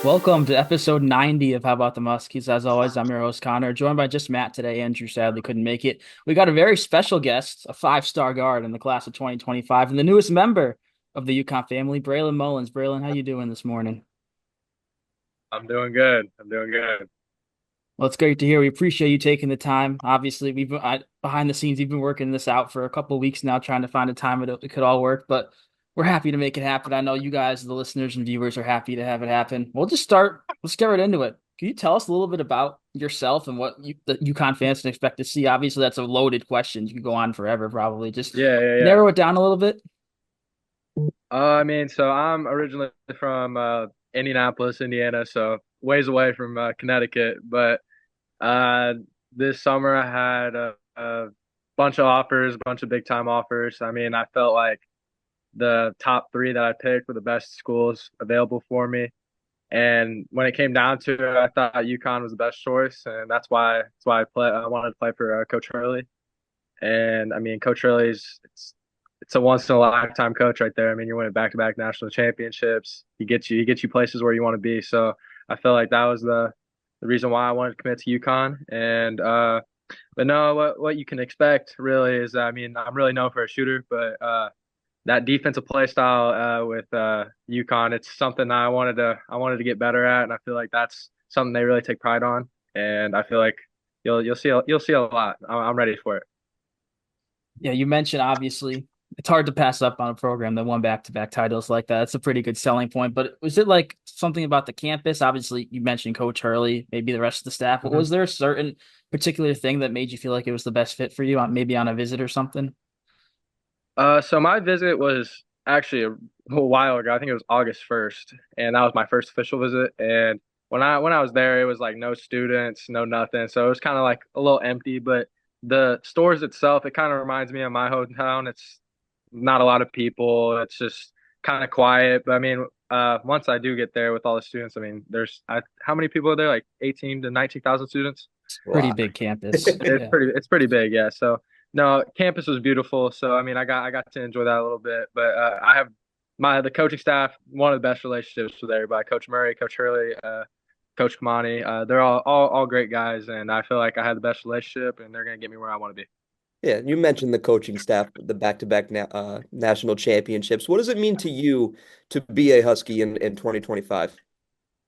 Welcome to episode 90 of How About the Huskies. As always, I'm your host, Connor, joined by just Matt today. Andrew sadly couldn't make it. We got a very special guest, a five-star guard in the class of 2025, and the newest member of the UConn family, Braylon Mullins. Braylon, how you doing this morning? I'm doing good. I'm doing good. Well, it's great to hear. We appreciate you taking the time. Obviously, behind the scenes, we've been working this out for a couple of weeks now, trying to find a time it could all work, but we're happy to make it happen. I know you guys, the listeners and viewers, are happy to have it happen. We'll just start. Let's get right into it. Can you tell us a little bit about yourself and what the UConn fans can expect to see? Obviously, that's a loaded question. You could go on forever, probably. Just Yeah, yeah, yeah. narrow it down a little bit. So I'm originally from Indianapolis, Indiana, so ways away from Connecticut. But uh, this summer I had a bunch of offers, a bunch of big time offers. I mean, I felt like the top three that I picked were the best schools available for me. And when it came down to it, I thought UConn was the best choice, and that's why I wanted to play for Coach Hurley. And I mean, Coach Hurley's it's a once in a lifetime coach right there. I mean, you're winning back to back national championships. He gets you places where you want to be. So I felt like that was the reason why I wanted to commit to UConn. And but no, what you can expect really is, I mean, I'm really known for a shooter, but that defensive play style with UConn, it's something I wanted to get better at, and I feel like that's something they really take pride on. And I feel like you'll see a lot. I'm ready for it. Yeah, you mentioned obviously it's hard to pass up on a program that won back-to-back titles like that. That's a pretty good selling point. But was it like something about the campus? Obviously, you mentioned Coach Hurley, maybe the rest of the staff. But Mhm. was there a certain particular thing that made you feel like it was the best fit for you, maybe on a visit or something? So my visit was actually a while ago. I think it was August 1st, and that was my first official visit. And when I was there, it was like no students, no nothing. So it was kind of like a little empty. But the stores itself, it kind of reminds me of my hometown. It's not a lot of people. It's just kind of quiet. But I mean, once I do get there with all the students, I mean, how many people are there? Like 18 to 19,000 students. Pretty Wow. big campus. Yeah. It's pretty big, yeah. So no, campus was beautiful. So I mean, I got to enjoy that a little bit. But I have the coaching staff, one of the best relationships with everybody. Coach Murray, Coach Hurley, Coach Kamani. They're all great guys, and I feel like I had the best relationship, and they're gonna get me where I want to be. Yeah, you mentioned the coaching staff, the back-to-back national championships. What does it mean to you to be a Husky in 2025?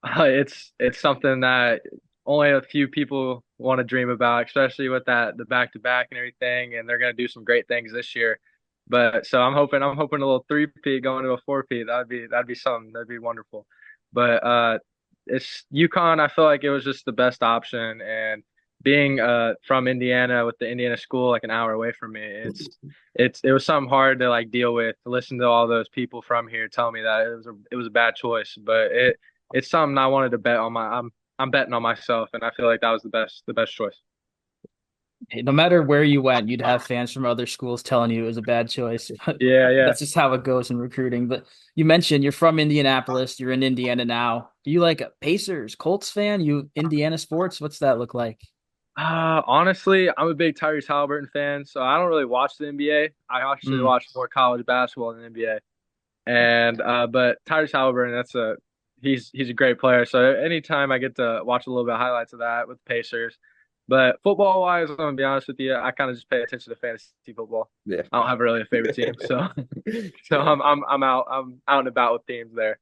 It's something that only a few people want to dream about, especially with the back to back and everything. And they're gonna do some great things this year. But so I'm hoping a little three-peat going to a four-peat. That'd be something. That'd be wonderful. But it's UConn. I feel like it was just the best option. And being from Indiana with the Indiana school like an hour away from me, it was something hard to like deal with. To listen to all those people from here tell me that it was a bad choice, but it's something I wanted to bet on I'm betting on myself, and I feel like that was the best choice. Hey, no matter where you went, you'd have fans from other schools telling you it was a bad choice. But Yeah, yeah. that's just how it goes in recruiting. But you mentioned you're from Indianapolis. You're in Indiana now. Are you like a Pacers, Colts fan? You Indiana sports? What's that look like? Honestly, I'm a big Tyrese Halliburton fan, so I don't really watch the NBA. I actually Mm. watch more college basketball than NBA. And but Tyrese Halliburton, he's a great player. So anytime I get to watch a little bit of highlights of that with the Pacers. But football wise, I'm gonna be honest with you, I kind of just pay attention to fantasy football. Yeah. I don't have really a favorite team, so so Yeah. I'm out and about with teams there.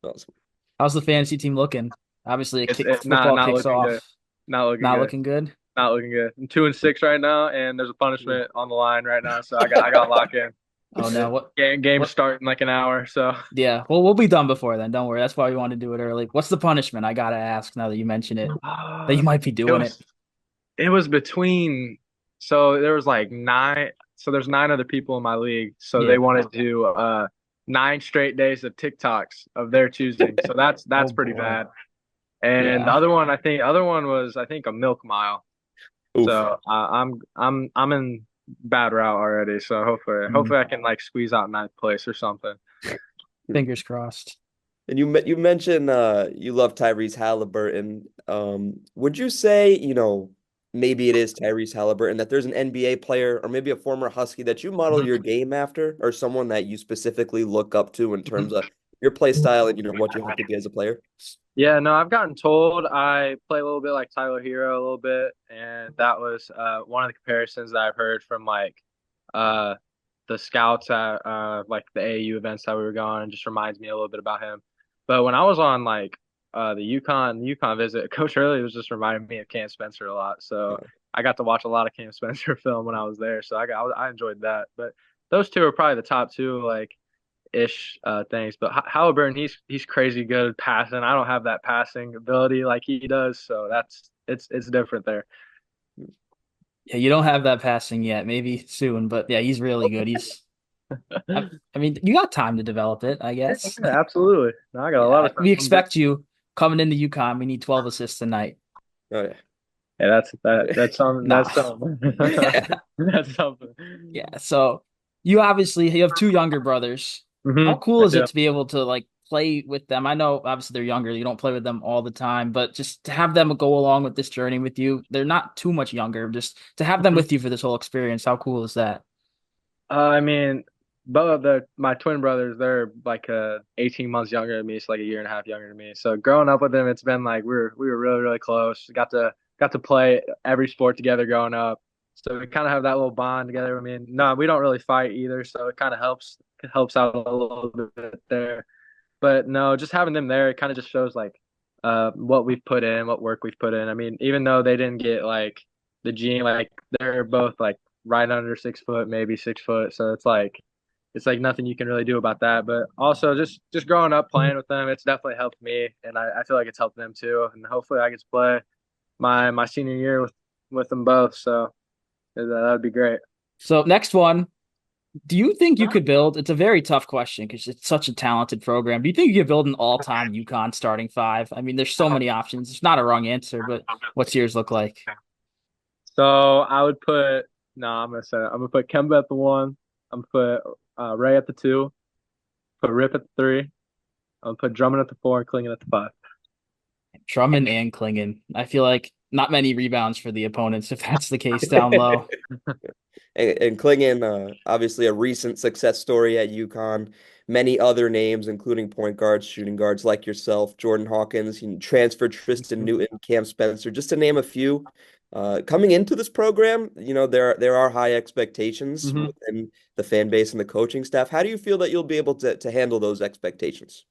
Awesome. How's the fantasy team looking? Obviously, It's not football not kicks looking good. off. Not looking Not good. looking good. Not looking good. I'm 2-6 right now, and there's a punishment on the line right now, so I got to lock in. Oh no, Game what start in like an hour, so yeah. Well, we'll be done before then. Don't worry. That's why we want to do it early. What's the punishment? I gotta ask now that you mention it. That you might be it doing it. was between. So there was like nine. So there's nine other people in my league, so they Yeah. wanted to do 9 straight days of TikToks of their choosing. So that's Oh that's pretty boy. bad. And the Yeah. other one, other one was I think a milk mile. Oof. So I'm in bad route already. So Mm. hopefully I can like squeeze out ninth place or something. Fingers crossed. And you mentioned you love Tyrese Halliburton. Would you say, maybe it is Tyrese Halliburton, that there's an NBA player or maybe a former Husky that you model Mhm. your game after, or someone that you specifically look up to in terms of your play style and what you hope to be as a player? Yeah, no, I've gotten told I play a little bit like Tyler Hero a little bit, and that was one of the comparisons that I've heard from uh the scouts at like the AAU events that we were going, and just reminds me a little bit about him. But when I was on like the UConn visit, Coach Hurley was just reminding me of Cam Spencer a lot. So Yeah. I got to watch a lot of Cam Spencer film when I was there. So I enjoyed that. But those two are probably the top two like ish things. But Halliburton, he's crazy good passing. I don't have that passing ability like he does, so it's different there. Yeah, you don't have that passing yet. Maybe soon, but yeah, he's really good. I mean, you got time to develop it, I guess. Yeah, absolutely. No, I got a lot Yeah, of we time. expect you coming into UConn. We need 12 assists tonight. Oh yeah. Yeah, that's something. Nah. That's something. Yeah. That's something. Yeah. So you have two younger brothers. How cool I is it do. to be able to like play with them? I know obviously they're younger. You don't play with them all the time, but just to have them go along with this journey with you. They're not too much younger. Just to have them Mhm. with you for this whole experience. How cool is that? I mean, both of my twin brothers, they're like 18 months younger than me, so like a year and a half younger than me. So growing up with them, it's been like we were really close. Got to play every sport together growing up. So we kind of have that little bond together. I mean, no, we don't really fight either, so it kind of helps out a little bit there. But no, just having them there, it kind of just shows like what we've put in, what work we've put in. I mean, even though they didn't get like the gene, like they're both like right under 6 foot, maybe 6 foot. So it's like nothing you can really do about that. But also just growing up playing with them, it's definitely helped me, and I feel like it's helped them too. And hopefully I get to play my senior year with them both. So that would be great. So next one. Do you think you could build? It's a very tough question because it's such a talented program. Do you think you could build an all-time UConn starting five? I mean, there's so many options. It's not a wrong answer, but what's yours look like? So I would put no, I'm gonna say it. I'm gonna put Kemba at the one. I'm gonna put Ray at the two. Put Rip at the three. I'm gonna put Drummond at the four and Klingon at the five. Drummond and Klingon. I feel like not many rebounds for the opponents if that's the case down low. And Klingon, obviously a recent success story at UConn. Many other names, including point guards, shooting guards like yourself, Jordan Hawkins, transferred Tristan Newton, Cam Spencer, just to name a few. Coming into this program, there are high expectations Mm-hmm. within the fan base and the coaching staff. How do you feel that you'll be able to handle those expectations?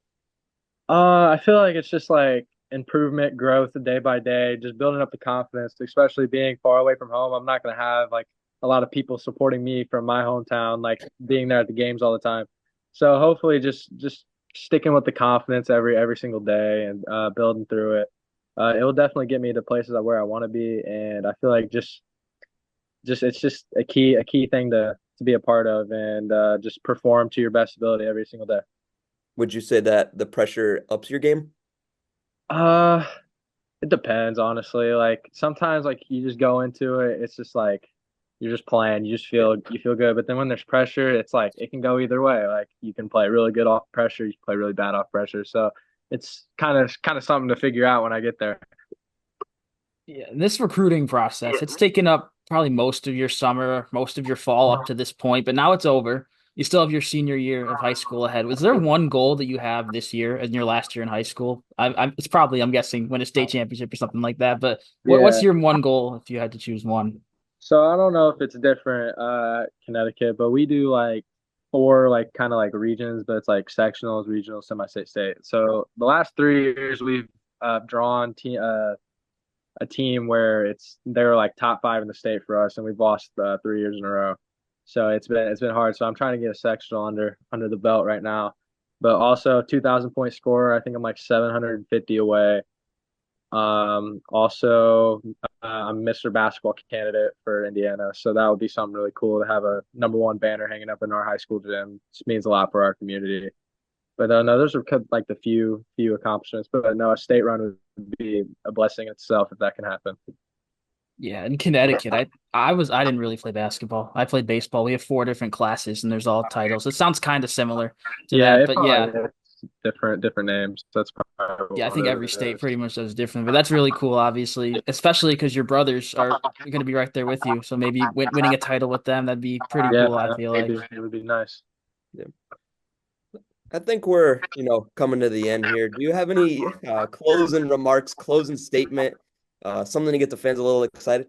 I feel like it's just like improvement, growth day by day, just building up the confidence, especially being far away from home. I'm not gonna have like a lot of people supporting me from my hometown, like being there at the games all the time. So hopefully just sticking with the confidence every single day and building through it. It will definitely get me to places where I want to be, and I feel like just it's just a key thing to be a part of, and just perform to your best ability every single day. Would you say that the pressure ups your game? Uh, it depends, honestly. Like sometimes, like you just go into it, it's just like you're just playing, you feel good. But then when there's pressure, it's like it can go either way. Like you can play really good off pressure, you can play really bad off pressure. So it's kind of something to figure out when I get there. Yeah, and this recruiting process, it's taken up probably most of your summer, most of your fall up to this point, but now it's over. You still have your senior year of high school ahead. Was there one goal that you have this year in your last year in high school? It's probably, I'm guessing, win a state championship or something like that. But what's Yeah. your one goal if you had to choose one? So I don't know if it's different Connecticut, but we do like four like kind of like regions, but it's like sectionals, regional, semi-state, state. So the last 3 years we've drawn a team where they're like top five in the state for us, and we've lost 3 years in a row. So it's been hard. So I'm trying to get a sectional under the belt right now, but also 2,000 point scorer. I think I'm like 750 away. Also, I'm Mr. Basketball candidate for Indiana, so that would be something really cool to have a number one banner hanging up in our high school gym. It means a lot for our community. But no, those are like the few accomplishments. But no, a state run would be a blessing in itself if that can happen. Yeah, in Connecticut, I didn't really play basketball. I played baseball. We have four different classes and there's all titles. It sounds kind of similar to Yeah, that, it but probably yeah. is different names. That's probably Yeah, I what think every it state is. pretty much does different, but that's really cool, obviously, especially because your brothers are going to be right there with you. So maybe winning a title with them, that'd be pretty Yeah, cool, I feel like. it would be nice. Yeah. I think we're, coming to the end here. Do you have any closing remarks, closing statement, something to get the fans a little excited?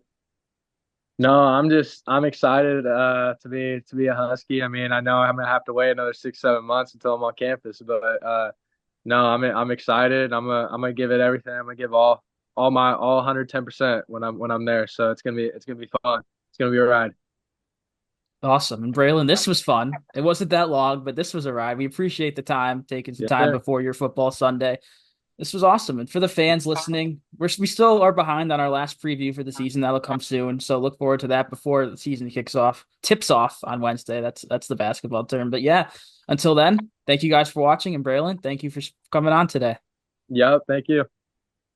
No, I'm excited to be a Husky. I mean, I know I'm gonna have to wait another 6, 7 months until I'm on campus, but no, I'm excited. I'm gonna give it everything. I'm gonna give all 110% when I'm there. So it's gonna be fun. It's gonna be a ride. Awesome. And Braylon, this was fun. It wasn't that long, but this was a ride. We appreciate the time, taking some Yes, time sir. before your football Sunday. This was awesome. And for the fans listening, we still are behind on our last preview for the season. That'll come soon. So look forward to that before the season kicks off. Tips off on Wednesday. That's the basketball term. But yeah, until then, thank you guys for watching. And Braylon, thank you for coming on today. Yep. Thank you.